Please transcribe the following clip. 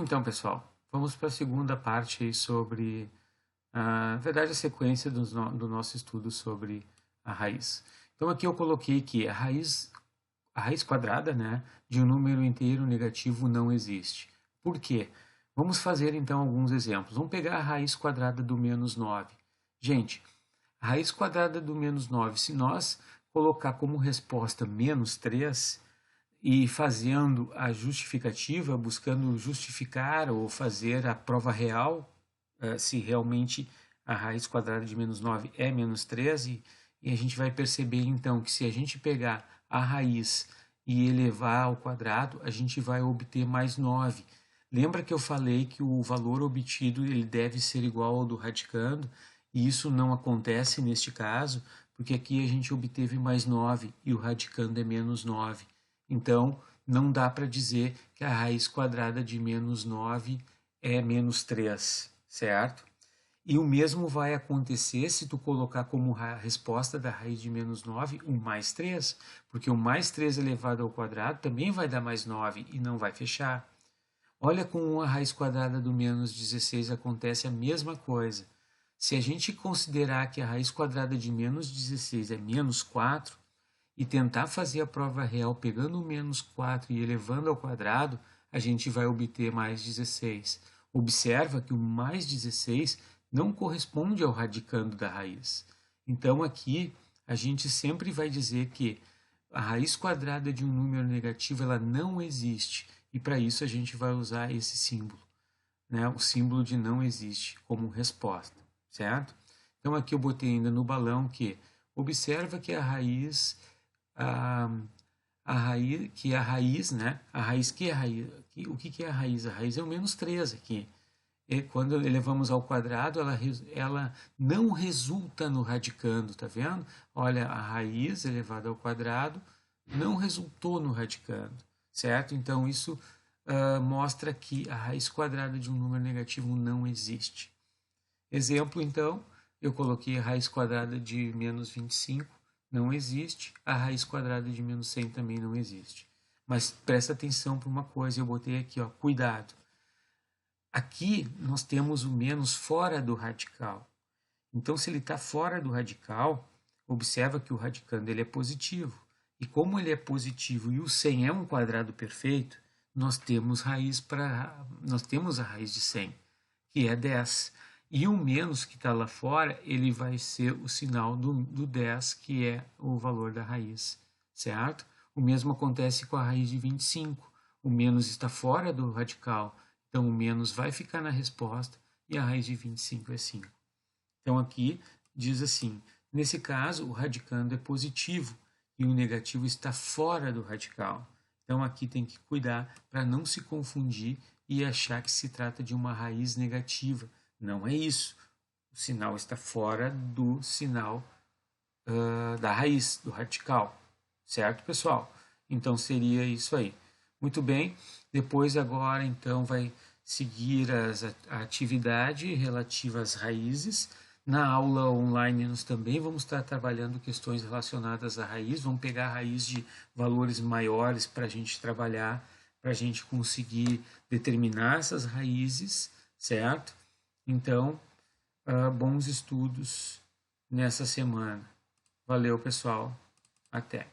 Então, pessoal, vamos para a segunda parte aí sobre, na verdade, a sequência do nosso estudo sobre a raiz. Então, aqui eu coloquei que a raiz quadrada, né, de um número inteiro negativo não existe. Por quê? Vamos fazer, então, alguns exemplos. Vamos pegar a raiz quadrada do menos 9. Gente, a raiz quadrada do menos 9, se nós colocar como resposta menos 3, e fazendo a justificativa, buscando justificar ou fazer a prova real, se realmente a raiz quadrada de menos 9 é menos 13, e a gente vai perceber então que se a gente pegar a raiz e elevar ao quadrado, a gente vai obter mais 9. Lembra que eu falei que o valor obtido ele deve ser igual ao do radicando, e isso não acontece neste caso, porque aqui a gente obteve mais 9 e o radicando é menos 9. Então, não dá para dizer que a raiz quadrada de menos 9 é menos 3, certo? E o mesmo vai acontecer se tu colocar como resposta da raiz de menos 9 o mais 3, porque o mais 3 elevado ao quadrado também vai dar mais 9 e não vai fechar. Olha, com a raiz quadrada do menos 16 acontece a mesma coisa. Se a gente considerar que a raiz quadrada de menos 16 é menos 4, e tentar fazer a prova real pegando o menos 4 e elevando ao quadrado, a gente vai obter mais 16. Observa que o mais 16 não corresponde ao radicando da raiz. Então aqui a gente sempre vai dizer que a raiz quadrada de um número negativo ela não existe. E para isso a gente vai usar esse símbolo, né? O símbolo de não existe como resposta, certo? Então aqui eu botei ainda no balão que observa que a raiz a, a raiz, né? A raiz que é a raiz. O que é a raiz? A raiz é o menos 3 aqui. E quando elevamos ao quadrado, ela não resulta no radicando, tá vendo? Olha, a raiz elevada ao quadrado não resultou no radicando, certo? Então isso mostra que a raiz quadrada de um número negativo não existe. Exemplo, então, eu coloquei a raiz quadrada de menos 25, não existe. A raiz quadrada de menos 100 também não existe. Mas presta atenção para uma coisa, eu botei aqui, ó, cuidado. Aqui nós temos o menos fora do radical. Então, se ele está fora do radical, observa que o radicando ele é positivo. E como ele é positivo e o 100 é um quadrado perfeito, nós temos a raiz de 100, que é 10. E o menos que está lá fora, ele vai ser o sinal do 10, que é o valor da raiz, certo? O mesmo acontece com a raiz de 25. O menos está fora do radical, então o menos vai ficar na resposta e a raiz de 25 é 5. Então aqui diz assim, nesse caso o radicando é positivo e o negativo está fora do radical. Então aqui tem que cuidar para não se confundir e achar que se trata de uma raiz negativa. Não é isso. O sinal está fora do sinal da raiz, do radical. Certo, pessoal? Então seria isso aí. Muito bem. Depois agora então vai seguir a atividade relativa às raízes. Na aula online nós também vamos estar trabalhando questões relacionadas à raiz. Vamos pegar a raiz de valores maiores para a gente trabalhar, para a gente conseguir determinar essas raízes, certo? Então, bons estudos nessa semana. Valeu, pessoal. Até.